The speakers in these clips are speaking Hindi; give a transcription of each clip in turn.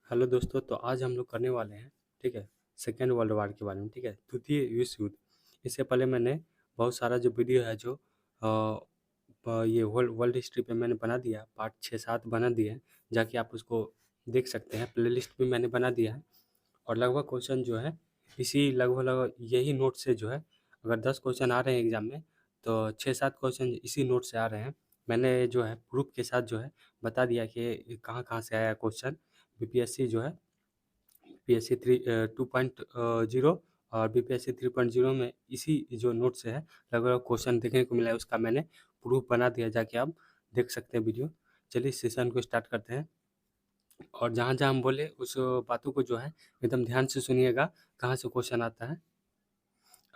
हेलो दोस्तों, तो आज हम लोग करने वाले हैं, ठीक है, सेकेंड वर्ल्ड वार के बारे में, ठीक है, द्वितीय विश्व युद्ध। इससे पहले मैंने बहुत सारा जो वीडियो है जो ये वर्ल्ड वर्ल्ड हिस्ट्री पे मैंने बना दिया, पार्ट 6-7 बना दिए हैं, जाके आप उसको देख सकते हैं। प्लेलिस्ट भी मैंने बना दिया है और लगभग क्वेश्चन जो है इसी लगभग लगभग यही नोट से जो है, अगर 10 क्वेश्चन आ रहे हैं एग्जाम में तो 6-7 क्वेश्चन इसी नोट से आ रहे हैं। मैंने जो है प्रूफ के साथ जो है बता दिया कि कहाँ कहाँ से आया क्वेश्चन। बीपीएससी जो है बीपीएससी 2.0 और बीपीएससी 3.0 में इसी जो नोट से है लगभग क्वेश्चन देखने को मिला है, उसका मैंने प्रूफ बना दिया, जाके आप देख सकते हैं वीडियो। चलिए सेशन को स्टार्ट करते हैं और जहाँ जहाँ हम बोले उस बातों को जो है एकदम ध्यान से सुनिएगा, कहाँ से क्वेश्चन आता है।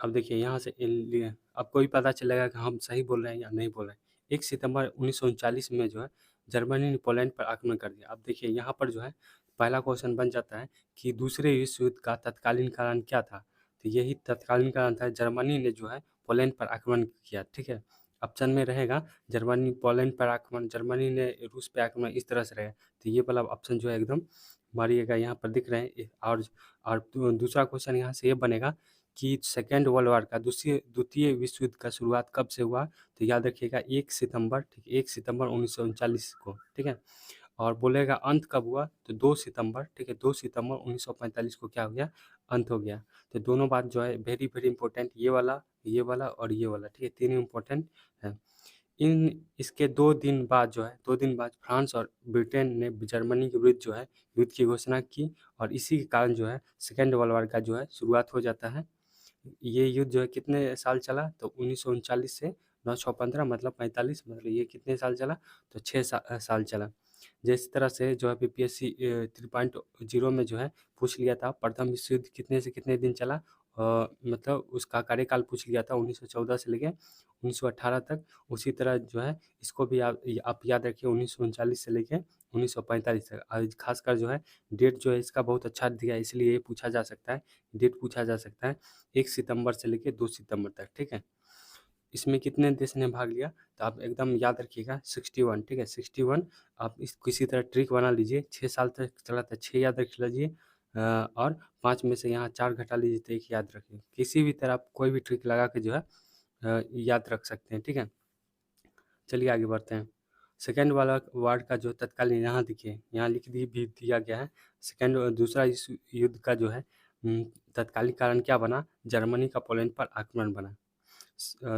अब देखिए यहाँ से आपको भी पता चलेगा कि हम सही बोल रहे हैं या नहीं बोल रहे हैं। 1 सितंबर 1939 में जो है जर्मनी ने पोलैंड पर आक्रमण कर दिया। अब देखिए यहाँ पर जो है पहला क्वेश्चन बन जाता है कि दूसरे विश्व युद्ध का तत्कालीन कारण क्या था। तो यही तत्कालीन कारण था, जर्मनी ने जो है पोलैंड पर आक्रमण किया, ठीक है। ऑप्शन में रहेगा जर्मनी पोलैंड पर आक्रमण, जर्मनी ने रूस पर आक्रमण, इस तरह से रहेगा। तो ये वाला ऑप्शन जो है एकदम मारिएगा, यहाँ पर दिख रहे हैं। और दूसरा क्वेश्चन यहाँ से ये बनेगा कि सेकेंड वर्ल्ड वार का द्वितीय विश्व युद्ध का शुरुआत कब से हुआ। तो याद रखिएगा 1 सितंबर, ठीक है, 1 सितंबर 1939 को, ठीक है। और बोलेगा अंत कब हुआ, तो 2 सितंबर, ठीक है, 2 सितंबर 1945 को क्या हो गया, अंत हो गया। तो दोनों बात जो है वेरी वेरी इंपॉर्टेंट, ये वाला और ये वाला, ठीक है, तीनों इंपॉर्टेंट है। इन इसके 2 दिन बाद जो है 2 दिन बाद फ्रांस और ब्रिटेन ने जर्मनी के विरुद्ध जो है युद्ध की घोषणा की और इसी के कारण जो है सेकेंड वर्ल्ड वार का जो है शुरुआत हो जाता है। ये युद्ध जो है कितने साल चला, तो 1939 से 915 मतलब 45, मतलब ये कितने साल चला, तो 6 साल चला। जिस तरह से जो है बीपीएससी 3.0 में जो है पूछ लिया था प्रथम विश्व युद्ध कितने से कितने दिन चला, मतलब उसका कार्यकाल पूछ लिया था 1914 से लेके 1918 तक। उसी तरह जो है इसको भी आप याद रखिए 1939 से लेके 1945 तक। आज खासकर जो है डेट जो है इसका बहुत अच्छा दिया है, इसलिए ये पूछा जा सकता है, डेट पूछा जा सकता है 1 सितंबर से लेके 2 सितंबर तक, ठीक है। इसमें कितने देश ने भाग लिया, तो आप एकदम याद रखिएगा 61, ठीक है, 61। आप इस किसी तरह ट्रिक बना लीजिए, 6 साल तक चला था, 6 याद रख लीजिए, और 5 में से यहाँ 4 घटा लीजिए तो 1 याद रखिए। किसी भी तरह आप कोई भी ट्रिक लगा के जो है याद रख सकते हैं, ठीक है। चलिए आगे बढ़ते हैं। सेकेंड वाला वार का जो तत्कालीन, यहाँ देखिए यहाँ लिख भी दिया गया है। दूसरा विश्व युद्ध का जो है तत्कालीन कारण क्या बना, जर्मनी का पोलैंड पर आक्रमण बना।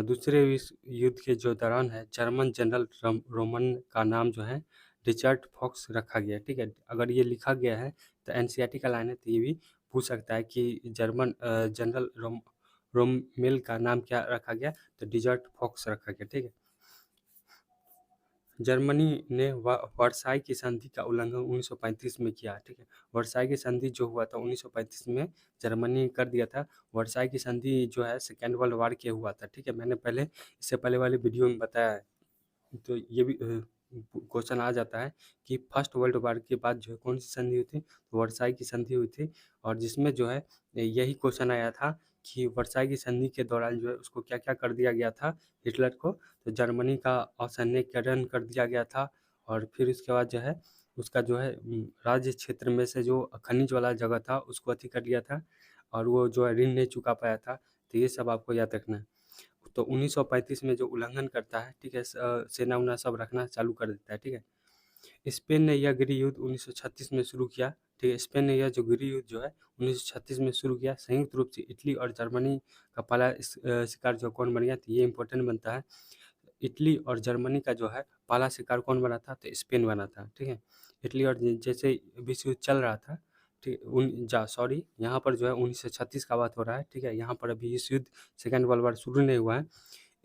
दूसरे विश्व युद्ध के जो दौरान है जर्मन जनरल रोमन का नाम जो है रिचर्ड फॉक्स रखा गया, ठीक है। अगर ये लिखा गया है तो एनसीईआरटी का लाइन है, तो ये भी पूछ सकता है कि जर्मन जनरल रोमेल का नाम क्या रखा गया, तो रिचर्ड फॉक्स रखा गया, ठीक है। जर्मनी ने वर्साई की संधि का उल्लंघन 1935 में किया, ठीक है। वर्साई की संधि जो हुआ था 1935 में जर्मनी ने कर दिया था। वर्साई की संधि जो है सेकेंड वर्ल्ड वार के हुआ था, ठीक है, मैंने पहले इससे पहले वाले वीडियो में बताया है। तो ये भी क्वेश्चन आ जाता है कि फर्स्ट वर्ल्ड वार के बाद जो है कौन सी संधि हुई थी, तो वर्साई की संधि हुई थी। और जिसमें जो है यही क्वेश्चन आया था कि वर्साई की संधि के दौरान जो है उसको क्या क्या कर दिया गया था हिटलर को, तो जर्मनी का असैन्यकरण कर दिया गया था। और फिर उसके बाद जो है उसका जो है राज्य क्षेत्र में से जो खनिज वाला जगह था उसको अति कर लिया था, और वो जो है ऋण नहीं चुका पाया था। तो ये सब आपको याद रखना है। तो 1935 में जो उल्लंघन करता है, ठीक है, सेना उना सब रखना चालू कर देता है, ठीक है। स्पेन ने यह गृह युद्ध 1936 में शुरू किया, ठीक है। स्पेन ने यह जो गृह युद्ध जो है 1936 में शुरू किया। संयुक्त रूप से इटली और जर्मनी का पहला शिकार जो कौन बन गया, तो ये इंपॉर्टेंट बनता है। इटली और जर्मनी का जो है पहला शिकार कौन बना था, तो स्पेन बना था, ठीक है। इटली और जैसे विश्व युद्ध चल रहा था, ठीक, सॉरी, यहाँ पर जो है 1936 का बात हो रहा है, ठीक है। यहाँ पर अभी विश्व युद्ध सेकेंड वर्ल्ड वार शुरू नहीं हुआ है।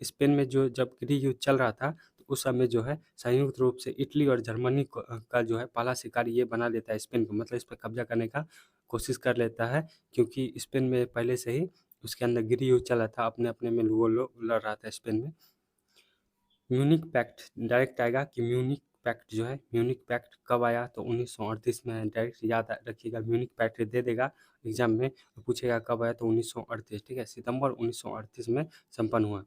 स्पेन में जो जब गृह युद्ध चल रहा था तो उस समय जो है संयुक्त रूप से इटली और जर्मनी का जो है पहला शिकार ये बना लेता है स्पेन को, मतलब इस पर कब्जा करने का कोशिश कर लेता है, क्योंकि स्पेन में पहले से ही उसके अंदर गृह युद्ध चला था, अपने अपने में वो लोग लड़ रहा था स्पेन में। म्यूनिक पैक्ट डायरेक्ट आएगा कि म्यूनिक पैक्ट जो है, म्यूनिक पैक्ट कब आया, तो 1938 में है। डायरेक्ट याद रखिएगा, म्यूनिक पैक्ट दे देगा एग्जाम में, तो पूछेगा कब आया, तो 1938, ठीक है, सितंबर 1938 में संपन्न हुआ।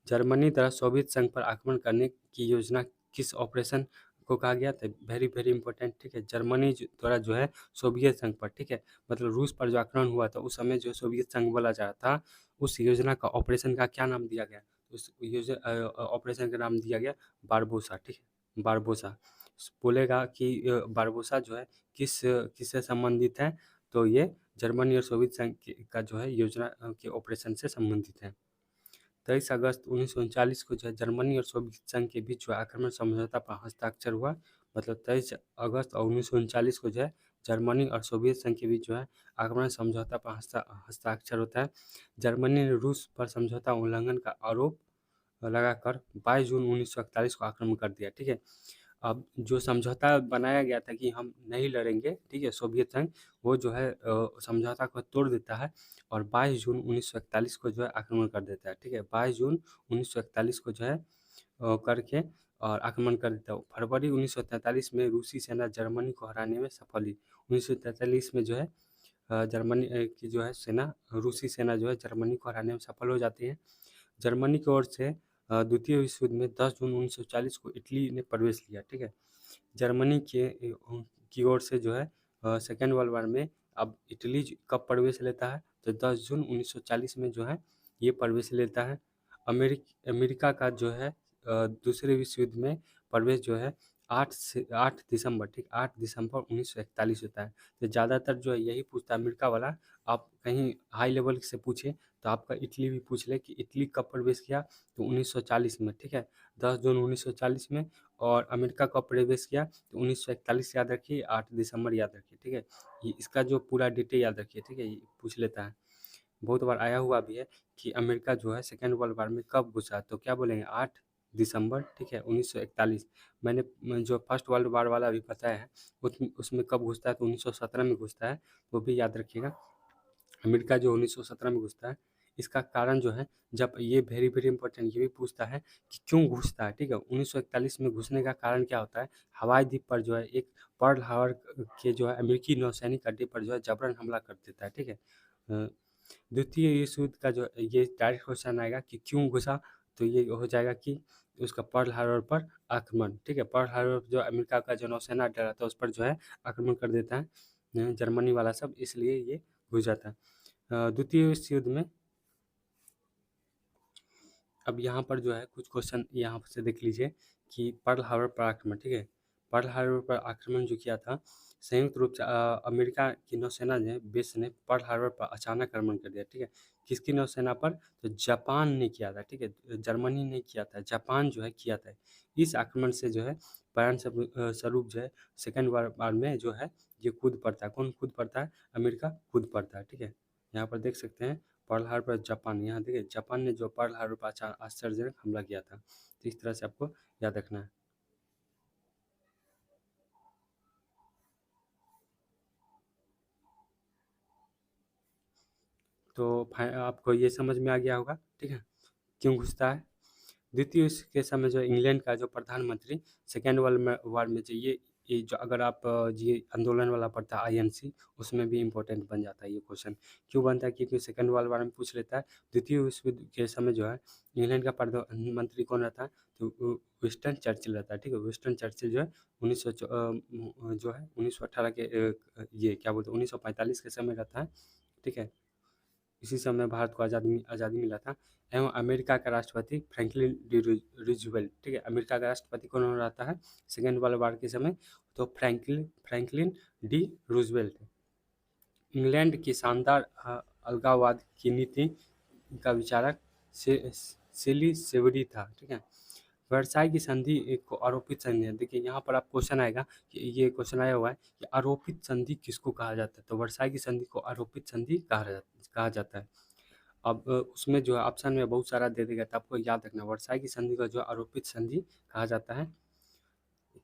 जर्मनी द्वारा सोवियत संघ पर आक्रमण करने की योजना किस ऑपरेशन को कहा गया था, वेरी वेरी इंपॉर्टेंट, ठीक है। जर्मनी द्वारा जो है सोवियत संघ पर, ठीक है, मतलब रूस पर जो आक्रमण हुआ था उस समय जो सोवियत संघ बोला जा रहा था, उस योजना का ऑपरेशन का क्या नाम दिया गया? उस योजना ऑपरेशन का नाम दिया गया बारबोसा, ठीक है, बारबोसा। बोलेगा कि बारबोसा जो है किससे संबंधित है? तो ये जर्मनी और सोवियत संघ का जो है योजना के ऑपरेशन से संबंधित है। 23 अगस्त 1939 को जो है जर्मनी और सोवियत संघ के बीच जो आक्रमण समझौता पर हस्ताक्षर हुआ। मतलब 23 अगस्त 1939 को जो है जर्मनी और सोवियत संघ के बीच जो है आक्रमण समझौता पर हस्ताक्षर होता है। जर्मनी ने रूस पर समझौता उल्लंघन का आरोप लगाकर 22 जून 1941 को आक्रमण कर दिया, ठीक है। अब जो समझौता बनाया गया था कि हम नहीं लड़ेंगे, ठीक है, सोवियत संघ, वो जो है समझौता को तोड़ देता है और 22 जून 1941 को जो है आक्रमण कर देता है, ठीक है। 22 जून 1941 को जो है करके और आक्रमण कर देता है। फरवरी 1943 में रूसी सेना जर्मनी को हराने में सफल हुई। 1943 में जो है जर्मनी की जो है सेना, रूसी सेना जो है जर्मनी को हराने में सफल हो जाती है। जर्मनी की ओर से द्वितीय विश्व युद्ध में 10 जून 1940 को इटली ने प्रवेश लिया, ठीक है। जर्मनी के की ओर से जो है सेकेंड वर्ल्ड वार में अब इटली कब प्रवेश लेता है? तो 10 जून 1940 में जो है ये प्रवेश लेता है। अमेरिका का जो है दूसरे विश्व युद्ध में प्रवेश जो है 8 दिसंबर, ठीक, 8 दिसंबर 1941 होता है। तो ज़्यादातर जो है यही पूछता है अमेरिका वाला। आप कहीं हाई लेवल से पूछे तो आपका इटली भी पूछ ले कि इटली कब प्रवेश किया, तो 1940 में, ठीक है, 10 जून 1940 में। और अमेरिका कब प्रवेश किया तो 1941 याद रखिए, 8 दिसंबर याद रखिए, ठीक है। ये इसका जो पूरा डिटेल याद रखिए, ठीक है, ये पूछ लेता है। बहुत बार आया हुआ भी है कि अमेरिका जो है सेकेंड वर्ल्ड वार में कब घुसा, तो क्या बोलेंगे 8 दिसंबर, ठीक है, 1941। मैंने जो फर्स्ट वर्ल्ड वार वाला भी बताया है उसमें कब घुसता है तो 1917 में घुसता है, वो भी याद रखिएगा। अमेरिका जो 1917 में घुसता है, इसका कारण जो है, जब ये वेरी वेरी इंपॉर्टेंट, ये भी पूछता है कि क्यों घुसता है, ठीक है। 1941 में घुसने का कारण क्या होता है? हवाई द्वीप पर जो है एक पर्ल हार्बर के जो है अमेरिकी नौसैनिक अड्डे पर जो है जबरन हमला कर देता है, ठीक है। द्वितीय विश्व युद्ध का जो ये डायरेक्ट क्वेश्चन आएगा कि क्यों घुसा, तो ये हो जाएगा कि उसका पर्ल हार्बर पर आक्रमण, ठीक है। पर्ल हार्बर जो अमेरिका का जो नौसेना अड्डा रहता है उस पर जो है आक्रमण कर देता है जर्मनी वाला सब, इसलिए ये घुस जाता है। द्वितीय विश्व युद्ध में अब यहाँ पर जो है कुछ क्वेश्चन यहाँ से देख लीजिए कि पर्ल हार्बर पर आक्रमण, ठीक है। पर्ल हार्बर पर आक्रमण जो किया था, संयुक्त रूप से अमेरिका की नौसेना ने बेस ने पर्ल हार्बर पर अचानक आक्रमण कर दिया, ठीक है। किसकी नौसेना पर? तो जापान ने किया था, ठीक है, जर्मनी ने किया था, जापान जो है किया था। इस आक्रमण से जो है परिणाम स्वरूप जो है सेकेंड वार में जो है ये कूद पड़ता है। कौन कूद पड़ता है? अमेरिका कूद पड़ता है, ठीक है। यहाँ पर देख सकते हैं पर्ल हार्बर जापान, यहाँ देखिए जापान ने जो पर्ल हार्बर पर आश्चर्यजनक हमला किया था, तो इस तरह से आपको याद रखना है। तो आपको ये समझ में आ गया होगा, ठीक है, क्यों घुसता है। द्वितीय विश्व के समय जो इंग्लैंड का जो प्रधानमंत्री सेकेंड वर्ल्ड वार में जो ये जो अगर आप ये आंदोलन वाला पढ़ता है आईएनसी, उसमें भी इम्पोर्टेंट बन जाता है ये क्वेश्चन। क्यों बनता है? क्योंकि सेकेंड वर्ल्ड वार में पूछ लेता है। द्वितीय विश्व युद्ध के समय जो है इंग्लैंड का प्रधानमंत्री कौन रहता है? तो विंस्टन चर्चिल रहता है, ठीक है। विंस्टन चर्चिल जो है 1918 के ये क्या बोलते हैं 1945 के समय रहता है, ठीक है। इसी समय भारत को आज़ादी आज़ादी मिला था। एवं अमेरिका का राष्ट्रपति फ्रैंकलिन डी रूजवेल्ट, ठीक है। अमेरिका का राष्ट्रपति कौन रहता है सेकेंड वर्ल्ड वार के समय? तो फ्रैंकलिन डी रूजवेल्ट। इंग्लैंड की शानदार अलगाववाद की नीति का विचारक सेली सेवरी था, ठीक है। वर्साई की संधि को आरोपित संधि है। देखिए यहाँ पर आप क्वेश्चन आएगा कि ये क्वेश्चन आया हुआ है कि आरोपित संधि किसको कहा जाता है? तो वर्साई की संधि को आरोपित संधि कहा जाता है। अब उसमें जो है ऑप्शन में बहुत सारा दे देगा, तो आपको याद रखना वर्साई की संधि का जो आरोपित संधि कहा जाता है,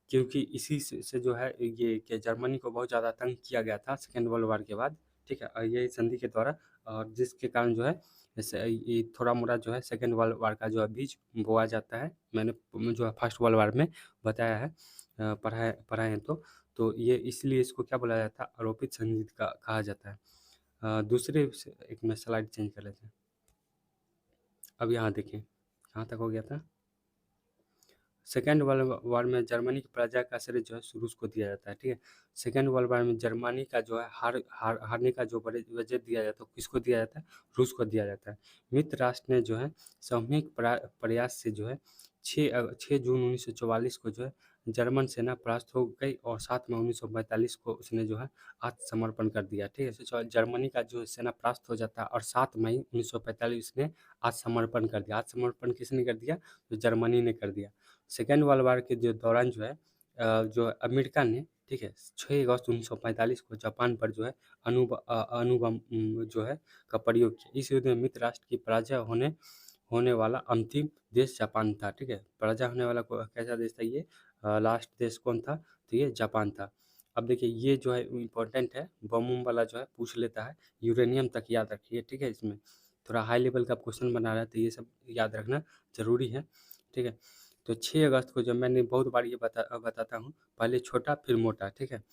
क्योंकि इसी से जो है ये कि जर्मनी को बहुत ज़्यादा तंग किया गया था सेकेंड वर्ल्ड वार के बाद, ठीक है। और यही संधि के द्वारा, और जिसके कारण जो है जैसे ये थोड़ा मोड़ा जो है सेकेंड वर्ल्ड वार का जो है बीज बोया जाता है। मैंने जो है फर्स्ट वर्ल्ड वार में बताया है, पढ़ाए हैं तो ये इसलिए इसको क्या बोला जाता है? आरोपित संधि का कहा जाता है। दूसरे एक में स्लाइड चेंज कर लेते हैं। अब यहाँ देखिए कहाँ तक हो गया था। सेकेंड वर्ल्ड वॉर में जर्मनी की पराजय का श्रेय जो है रूस को दिया जाता है, ठीक है। सेकेंड वर्ल्ड वॉर में जर्मनी का जो है हारने का जो बड़े वजह दिया जाता है किसको दिया जाता है, रूस को दिया जाता है। मित्र राष्ट्र ने जो है सामूहिक प्रयास से जो है 6 जून 1944 को जो है जर्मन सेना परास्त हो गई और 7 मई 1945 को उसने जो है आत्मसमर्पण कर दिया, ठीक है। तो जर्मनी का जो सेना परास्त हो जाता है और 7 मई 1945 ने आत्मसमर्पण कर दिया। आत्मसमर्पण किसने कर दिया, तो जर्मनी ने कर दिया। सेकेंड वर्ल्ड वार के जो दौरान जो है जो अमेरिका ने, ठीक है, 6 अगस्त 1945 को जापान पर जो है अणुबम जो है का प्रयोग किया। इस युद्ध में मित्र राष्ट्र की पराजय होने वाला अंतिम देश जापान था, ठीक है। पराजय होने वाला कैसा देश था ये, लास्ट देश कौन था, तो ये जापान था। अब देखिए ये जो है इम्पोर्टेंट है, बम वाला जो है पूछ लेता है, यूरेनियम तक याद रखिए, ठीक है। इसमें थोड़ा हाई लेवल का क्वेश्चन बना रहा है तो ये सब याद रखना जरूरी है, ठीक है। तो 6 अगस्त को जब मैंने बहुत बार ये बताता हूँ, पहले छोटा फिर मोटा, ठीक है।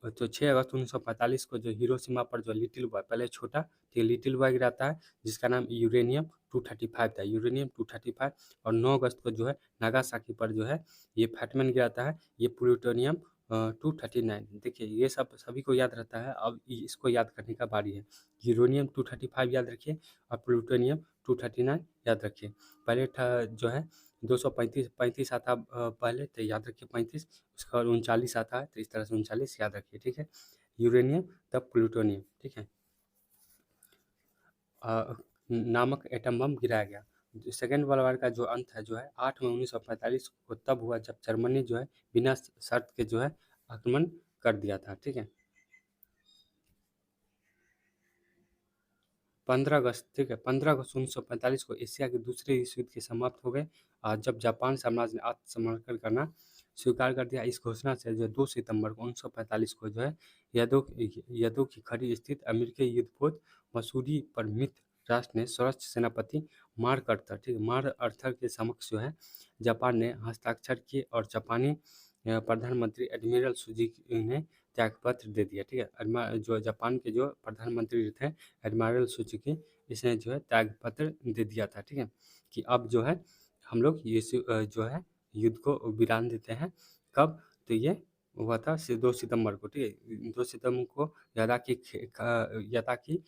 तो 6 अगस्त 1945 को जो हिरोशिमा पर जो लिटिल बॉय, पहले छोटा, ठीक है, लिटिल बॉय गिराता है जिसका नाम यूरेनियम 235 था, यूरेनियम 235। और 9 अगस्त को जो है नागासाकी पर जो है ये फैटमैन गिराता है, ये प्लूटोनियम 239। देखिए ये सब सभी को याद रहता है, अब इसको याद करने का बारी है। यूरेनियम 235 याद रखिए और प्लूटोनियम 239 याद रखिए। पहले जो है 235 आता पहले, तो याद रखिए 35, उसका 39 आता है, तो इस तरह से 39 याद रखिए, ठीक है। यूरेनियम तब प्लूटोनियम, ठीक है, नामक एटम बम गिराया गया। सेकेंड वर्ल्ड वार का जो अंत है जो है 8 मई 1945 को तब हुआ जब जर्मनी जो है बिना शर्त के जो है आक्रमण कर दिया था, ठीक है। 15 अगस्त, ठीक है, 15 अगस्त 1945 को एशिया के दूसरे विश्व युद्ध के समाप्त हो गए, जब जापान साम्राज्य ने आत्मसमर्पण करना स्वीकार कर दिया। इस घोषणा से जो 2 सितंबर को 1945 को जो है यादों की खड़ी स्थित अमेरिकी युद्धपोत मसूरी पर मित्र राष्ट्र ने सर्वोच्च सेनापति मार्क आर्थर, ठीक है, मार्क आर्थर के समक्ष जो है जापान ने हस्ताक्षर किए और जापानी प्रधानमंत्री एडमिरल सुजुकी ने त्यागपत्र दे दिया, ठीक है। जो जापान के जो प्रधानमंत्री थे एडमिरल सुजुकी, इसने जो है त्यागपत्र दे दिया था, ठीक है, कि अब जो है हम लोग ये जो है युद्ध को विराम देते हैं। कब, तो ये हुआ था 2 सितंबर को, ठीक है। 2 सितंबर को यादा की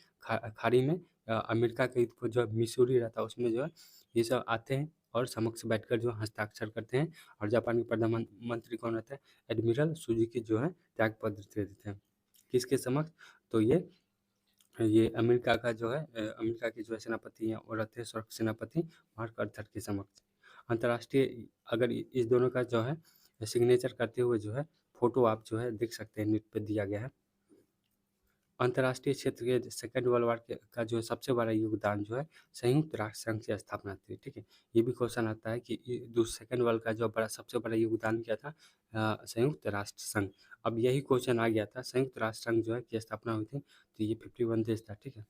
खाड़ी में अमेरिका के युद्ध को जो मिसूरी रहता है उसमें जो है ये सब आते हैं और समक्ष बैठकर जो हस्ताक्षर करते हैं। और जापान के प्रधानमंत्री कौन रहता है, एडमिरल सुजुकी जो है त्यागपत्र दे देते हैं किसके समक्ष, तो ये अमेरिका का जो है अमेरिका के जो है सेनापति हैं वो रहते हैं सर्वोच्च सेनापति मार्क आर्थर के समक्ष। अंतर्राष्ट्रीय अगर इस दोनों का जो है सिग्नेचर करते हुए जो है फोटो आप जो है देख सकते हैं, नेट पे दिया गया है। अंतर्राष्ट्रीय क्षेत्र के सेकेंड वर्ल्ड वार का जो है सबसे बड़ा योगदान जो है संयुक्त राष्ट्र संघ की स्थापना थी, ठीक है। ये भी क्वेश्चन आता है कि सेकेंड वर्ल्ड का जो सबसे बड़ा योगदान क्या था, संयुक्त राष्ट्र संघ। अब यही क्वेश्चन आ गया था, संयुक्त राष्ट्र संघ जो है की स्थापना हुई थी, तो ये 51 देश था, ठीक है।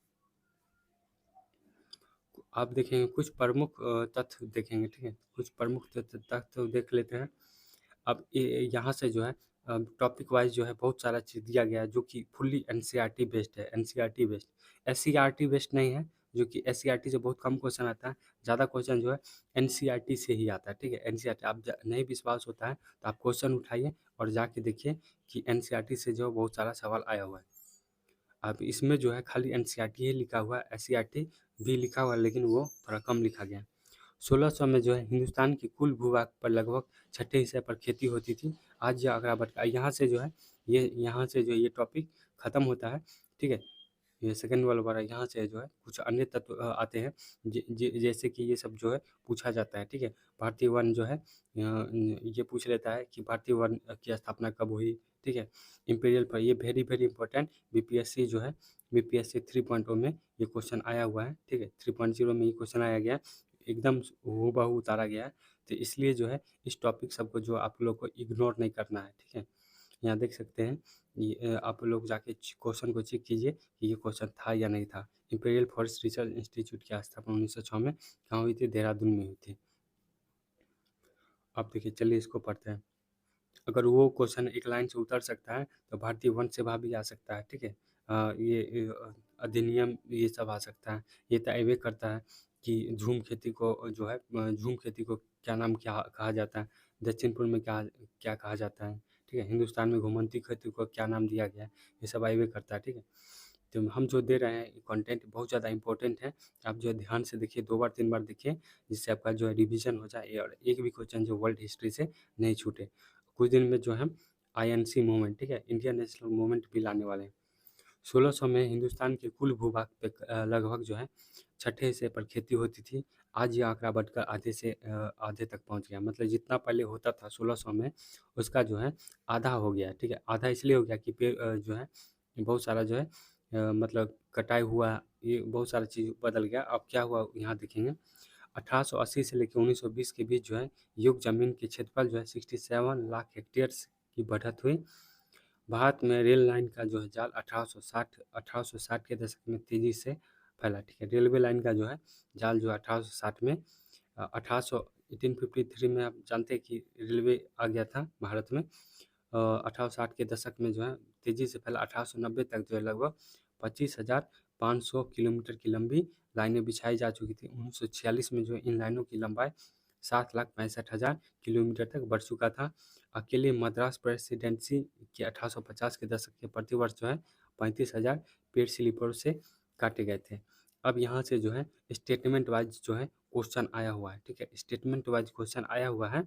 आप देखेंगे कुछ प्रमुख तथ्य देखेंगे, ठीक है, कुछ प्रमुख तथ्य देख लेते हैं। अब यहाँ से जो है टॉपिक वाइज जो है बहुत सारा चीज़ दिया गया है जो कि फुल्ली एनसीईआरटी बेस्ड है, एनसीईआरटी बेस्ड, एससीईआरटी बेस्ड नहीं है, जो कि एससीईआरटी से बहुत कम क्वेश्चन आता है, ज़्यादा क्वेश्चन जो है एनसीईआरटी से ही आता है, ठीक है। एनसीईआरटी आप नहीं विश्वास होता है तो आप क्वेश्चन उठाइए और जाके देखिए कि एनसीईआरटी से जो बहुत सारा सवाल आया हुआ है। अब इसमें जो है खाली एनसीईआरटी ही लिखा हुआ है, एससीईआरटी भी लिखा हुआ है लेकिन वो थोड़ा कम लिखा गया है। 1600 में जो है हिंदुस्तान की कुल भूभाग पर लगभग छठे हिस्से पर खेती होती थी। आज यह आंकड़ा बढ़ यहाँ से जो है यहाँ से जो ये टॉपिक ख़त्म होता है, ठीक है। ये सेकंड वर्ल्ड वार यहाँ से जो है कुछ अन्य तत्व आते हैं जैसे कि ये सब जो है पूछा जाता है, ठीक है। भारतीय वन जो है ये पूछ लेता है कि भारतीय वन की स्थापना कब हुई, ठीक है। इंपीरियल पर ये वेरी वेरी इंपॉर्टेंट, बीपीएससी जो है बीपीएससी 3.0 में ये क्वेश्चन आया हुआ है, ठीक है। 3.0 में ये क्वेश्चन आया गया, एकदम हूबहू उतारा गया है, तो इसलिए जो है इस टॉपिक सबको जो आप लोग को इग्नोर नहीं करना है, ठीक है। यहाँ देख सकते हैं ये आप लोग जाके क्वेश्चन को चेक कीजिए कि ये क्वेश्चन था या नहीं था। इंपीरियल फॉरेस्ट रिसर्च इंस्टीट्यूट की स्थापना 1906 में कहाँ हुई थी, देहरादून में हुई थी। अब देखिए चलिए इसको पढ़ते हैं। अगर वो क्वेश्चन एक लाइन से उतर सकता है तो भारतीय वन सेवा भी आ सकता है, ठीक है। ये अधिनियम ये सब आ सकता है, ये तो अवे करता है। कि झूम खेती को जो है झूम खेती को क्या नाम क्या कहा जाता है, दक्षिण पूर्व में क्या क्या कहा जाता है, ठीक है। हिंदुस्तान में घुमंती खेती को क्या नाम दिया गया है, ये सब आइए करता है, ठीक है। तो हम जो दे रहे हैं कंटेंट बहुत ज़्यादा इंपॉर्टेंट है, आप जो है ध्यान से देखिए, 2 बार 3 बार देखिए, जिससे आपका जो है रिवीजन हो जाए और एक भी क्वेश्चन जो वर्ल्ड हिस्ट्री से नहीं छूटे। कुछ दिन में जो है आईएनसी मूवमेंट, ठीक है, इंडियन नेशनल मूवमेंट भी लाने वाले हैं। 1600 में हिंदुस्तान के कुल भूभाग पे लगभग जो है छठे हिस्से पर खेती होती थी। आज ये आंकड़ा बढ़कर आधे से आधे तक पहुंच गया, मतलब जितना पहले होता था 1600 में, उसका जो है आधा हो गया, ठीक है। आधा इसलिए हो गया कि पेड़ जो है बहुत सारा जो है मतलब कटाई हुआ, ये बहुत सारा चीज़ बदल गया। अब क्या हुआ यहाँ देखेंगे, 1880 से लेकर 1920 के बीच जो है युग जमीन के क्षेत्रफल जो है 67 लाख हेक्टेयर की बढ़त हुई। भारत में रेल लाइन का जो है जाल 1860 के दशक में तेजी से फैला, ठीक है। रेलवे लाइन का जो है जाल जो है 1860 में 1853 में आप जानते हैं कि रेलवे आ गया था भारत में। 1860 के दशक में जो है तेजी से फैला। 1890 तक जो है लगभग 25,500 किलोमीटर की लंबी लाइनें बिछाई जा चुकी थी। 1946 में जो है इन लाइनों की लंबाई 7,65,000 किलोमीटर तक बढ़ चुका था। अकेले मद्रास प्रेसिडेंसी के 1850 के दशक के प्रतिवर्ष जो है 35,000 पेड़ स्लीपरों से काटे गए थे। अब यहाँ से जो है स्टेटमेंट वाइज जो है क्वेश्चन आया हुआ है, ठीक है। स्टेटमेंट वाइज क्वेश्चन आया हुआ है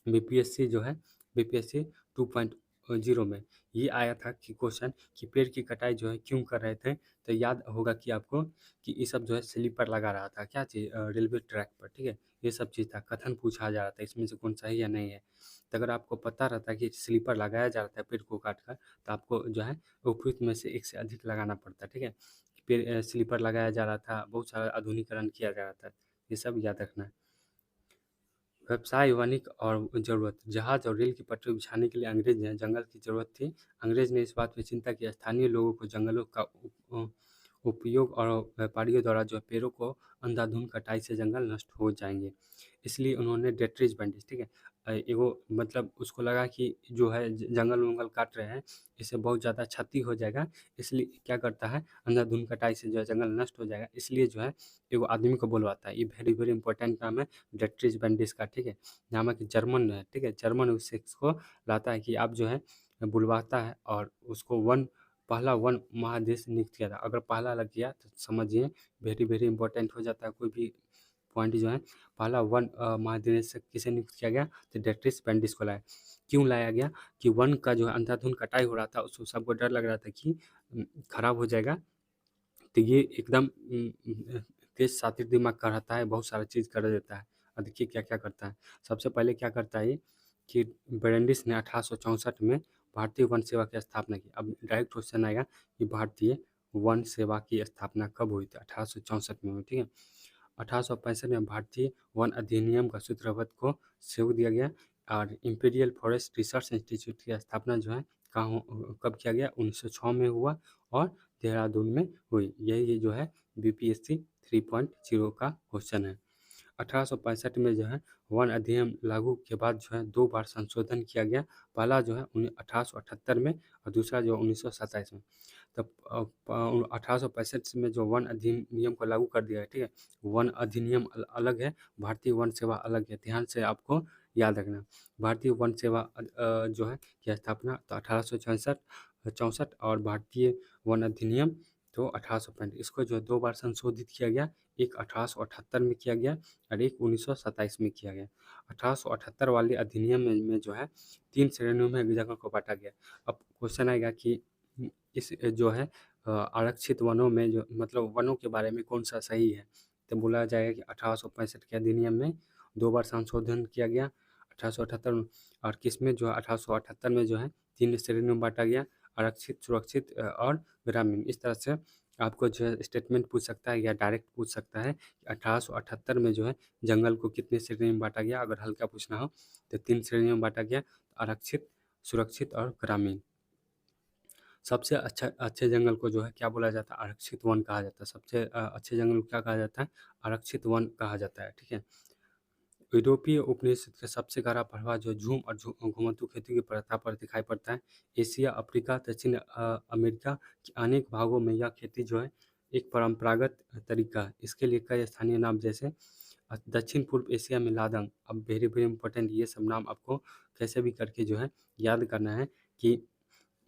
बीपीएससी जो है, बीपीएससी 2.0 में ये आया था कि क्वेश्चन कि पेड़ की कटाई जो है क्यों कर रहे थे। तो याद होगा कि आपको कि ये सब जो है स्लीपर लगा रहा था, क्या चीज़, रेलवे ट्रैक पर, ठीक है। ये सब चीज़ था, कथन पूछा जा रहा था इसमें से कौन सही या नहीं है। तो अगर आपको पता रहता कि स्लीपर लगाया जा रहा था पेड़ को काट कर, तो आपको जो है उपयुक्त में से एक से अधिक लगाना पड़ता, ठीक है। पेड़ स्लीपर लगाया जा रहा था, बहुत सारा आधुनिकीकरण किया जा रहा था, ये सब याद रखना है। व्यवसाय, वानिकी और ज़रूरत, जहाज और रेल की पटरी बिछाने के लिए अंग्रेज ने जंगल की ज़रूरत थी। अंग्रेज ने इस बात में चिंता की स्थानीय लोगों को जंगलों का उपयोग और व्यापारियों द्वारा जो है पेड़ों को अंधाधुंध कटाई से जंगल नष्ट हो जाएंगे, इसलिए उन्होंने डेट्रीज बैंडिज, ठीक है, एगो मतलब उसको लगा कि जो है जंगल वंगल काट रहे हैं, इससे बहुत ज़्यादा क्षति हो जाएगा, इसलिए क्या करता है अंधाधुंध कटाई से जो है जंगल नष्ट हो जाएगा, इसलिए जो है एगो आदमी को बुलवाता है। ये वेरी वेरी इंपॉर्टेंट नाम है डेट्रीज बैंडिस का, ठीक है। नामक जर्मन है, ठीक है, जर्मन उस शख्स को लाता है कि आप जो है बुलवाता है और उसको वन पहला वन महादेश नियुक्त किया था। अगर पहला लग गया तो समझिए वेरी वेरी इंपॉर्टेंट हो जाता है कोई भी पॉइंट जो है। पहला वन महानिदेशक किसे नियुक्त किया गया, तो डेट्रिस पेंडिस को लाया। क्यों लाया गया कि वन का जो है अंधाधुंध कटाई हो रहा था, उसको सबको डर लग रहा था कि खराब हो जाएगा। तो ये एकदम तेज शातिर दिमाग का रहता है, बहुत सारा चीज़ कर देता है। और देखिए क्या क्या करता है। सबसे पहले क्या करता है ये कि ब्रेंडिस ने 1864 में भारतीय वन सेवा की स्थापना की। अब डायरेक्ट क्वेश्चन आएगा कि भारतीय वन सेवा की स्थापना कब हुई थी, 1864 में हुई, ठीक है। 1865 में भारतीय वन अधिनियम का सूत्रबद्ध को सहयोग दिया गया और इंपीरियल फॉरेस्ट रिसर्च इंस्टीट्यूट की स्थापना जो है कहाँ कब किया गया, 1906 में हुआ और देहरादून में हुई। यही जो है बीपीएससी 3.0 का क्वेश्चन है। 1865 में जो है वन अधिनियम लागू के बाद जो है 2 बार संशोधन किया गया। पहला जो है 1878 में और दूसरा जो 1927 में। तब 1865 में जो वन अधिनियम को लागू कर दिया है, ठीक है। वन अधिनियम अलग है, भारतीय वन सेवा अलग है, ध्यान से आपको याद रखना। भारतीय वन सेवा जो है की स्थापना तो 1864 और भारतीय वन अधिनियम तो 1865, इसको जो 2 बार संशोधित किया गया, एक 1878 में किया गया और एक 1927 में किया गया। 1878 वाले अधिनियम में जो है 3 श्रेणियों में जगह को बांटा गया। अब क्वेश्चन आएगा कि इस जो है आरक्षित वनों में जो मतलब वनों के बारे में कौन सा सही है, तो बोला जाएगा कि 1865 के अधिनियम में 2 बार संशोधन किया गया 1878, और किसमें जो है 1878 में जो है 3 श्रेणियों में बांटा गया, आरक्षित, सुरक्षित और ग्रामीण। इस तरह से आपको जो है स्टेटमेंट पूछ सकता है या डायरेक्ट पूछ सकता है कि 1878 में जो है जंगल को कितने श्रेणी में बांटा गया। अगर हल्का पूछना हो तो 3 श्रेणियों में बांटा गया, आरक्षित, सुरक्षित और ग्रामीण। सबसे अच्छे जंगल को जो है क्या बोला जाता है, आरक्षित वन कहा जाता है। सबसे अच्छे जंगल को क्या कहा जाता है, आरक्षित वन कहा जाता है, ठीक है। यूरोपीय उपनिवेश का सबसे गहरा प्रभाव जो झूम और घुमंतू खेती की प्रथा पर दिखाई पड़ता है। एशिया, अफ्रीका, दक्षिण अमेरिका के अनेक भागों में यह खेती जो है एक परंपरागत तरीका है। इसके लिए कई स्थानीय नाम जैसे दक्षिण पूर्व एशिया में लादंग, अब वेरी वेरी इंपॉर्टेंट, ये सब नाम आपको कैसे भी करके जो है याद करना है कि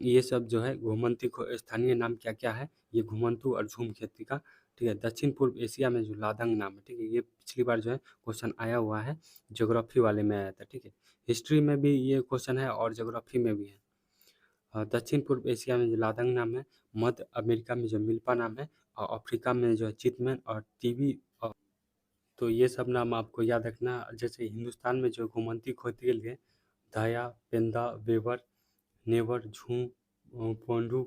ये सब जो है घुमंती स्थानीय नाम क्या क्या है, ये घुमंतू और झूम खेती का, ठीक है। दक्षिण पूर्व एशिया में जो लादंग नाम है, ठीक है, ये पिछली बार जो है क्वेश्चन आया हुआ है, ज्योग्राफी वाले में आया था, ठीक है। हिस्ट्री में भी ये क्वेश्चन है और ज्योग्राफी में भी है। दक्षिण पूर्व एशिया में जो लादंग नाम है, मध्य अमेरिका में जो मिल्पा नाम है, और अफ्रीका में जो है चितमैन और टीबी। तो ये सब नाम आपको याद रखना। जैसे हिंदुस्तान में जो घुमंती खेती के लिए धाया, पेंदा, वेबर, नेवर, झूम, पोंडू,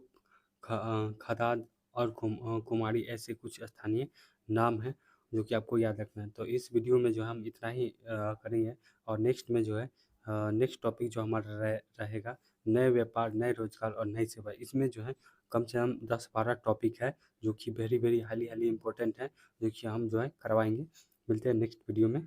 खदाद और कुमारी, ऐसे कुछ स्थानीय नाम हैं जो कि आपको याद रखना है। तो इस वीडियो में जो हम इतना ही करेंगे, और नेक्स्ट में जो है नेक्स्ट टॉपिक जो हमारा रहेगा नए व्यापार, नए रोजगार और नई सेवा। इसमें जो है कम से कम 10-12 टॉपिक है जो कि very very highly highly important है, जो कि हम जो है करवाएंगे। मिलते हैं नेक्स्ट वीडियो में।